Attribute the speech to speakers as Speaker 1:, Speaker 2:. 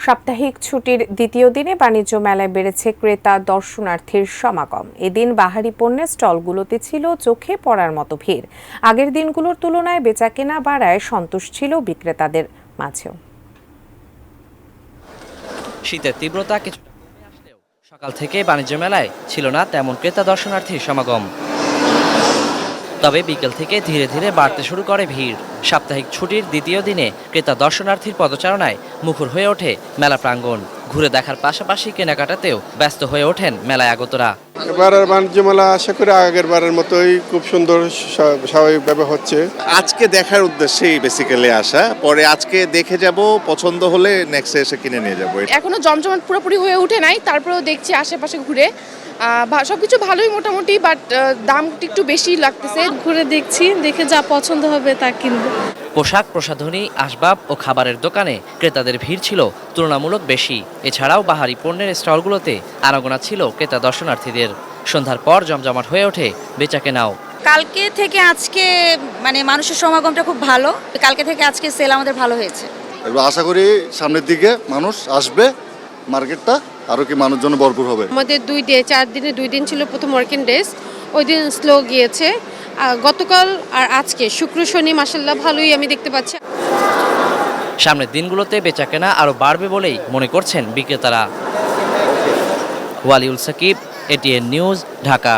Speaker 1: সাপ্তাহিক ছুটির দ্বিতীয় দিনে বাণিজ্য মেলায় বেড়েছে ক্রেতা দর্শনার্থীর সমাগম। এদিন বাহারি পণ্যের স্টলগুলোতে ছিল চোখে পড়ার মতো ভিড়। আগের দিনগুলোর তুলনায় বেচাকেনা বাড়ায় সন্তোষ ছিল বিক্রেতাদের মাঝেও।
Speaker 2: শীতের তীব্রতা কিছুটা কমে আসলেও সকাল থেকে বাণিজ্য মেলায় ছিল না তেমন ক্রেতা দর্শনার্থীর সমাগম। তবে বিকেল থেকে ধীরে ধীরে বাড়তে শুরু করে ভিড়। সাপ্তাহিক ছুটির দ্বিতীয় দিনে ক্রেতা দর্শনার্থীর পদচারণায় মুখর হয়ে ওঠে মেলা প্রাঙ্গণ। ঘুরে দেখার পাশাপাশি কেনাকাটাতেও ব্যস্ত হয়ে ওঠেন মেলায় আগতরা।
Speaker 3: এবারের বাণিজ্য মেলা আশা করি আগের বারের মতোই খুব সুন্দর স্বাভাবিকভাবে হচ্ছে।
Speaker 4: আজকে দেখার উদ্দেশ্যেই বেসিক্যালি আসা, পরে আজকে দেখে যাব, পছন্দ হলে নেক্সট এসে কিনে নিয়ে যাবো।
Speaker 5: এখনো জমজমাট পুরোপুরি হয়ে ওঠে নাই, তারপরেও দেখছি আশেপাশে ঘুরে সবকিছু ভালোই মোটামুটি, বাট দাম একটু বেশি লাগতেছে।
Speaker 6: ঘুরে দেখছি, দেখে যা পছন্দ হবে তা কিনবো।
Speaker 2: পোশাক, প্রসাধনী, আসবাব ও খাবারের দোকানে ক্রেতাদের ভিড় ছিল তুলনামূলক বেশি। এছাড়াও বাহারি পণ্যের স্টলগুলোতে আনাগোনা ছিল ক্রেতা দর্শনার্থীদের। সন্ধ্যার পর জমজমাট হয়ে ওঠে বেচাকেনাও।
Speaker 7: কালকে থেকে আজকে মানুষের সমাগমটা খুব ভালো। কালকে থেকে আজকে সেল আমাদের ভালো হয়েছে।
Speaker 8: এবার আশা করি সামনের দিকে মানুষ আসবে, মার্কেটটা আরো কি মানুষজন ভরপুর হবে।
Speaker 6: আমাদের 4 দিনে 2 দিন ছিল প্রথম ওয়ার্কিং ডেজ, ওই দিন স্লো গিয়েছে। গতকাল আর আজকে শুক্র শনি মাশাআল্লাহ ভালোই আমি দেখতে পাচ্ছি।
Speaker 2: সামনের দিনগুলোতে বেচাকেনা আরও বাড়বে বলেই মনে করছেন বিক্রেতারা। Waliul Sakib, ATN News, Dhaka.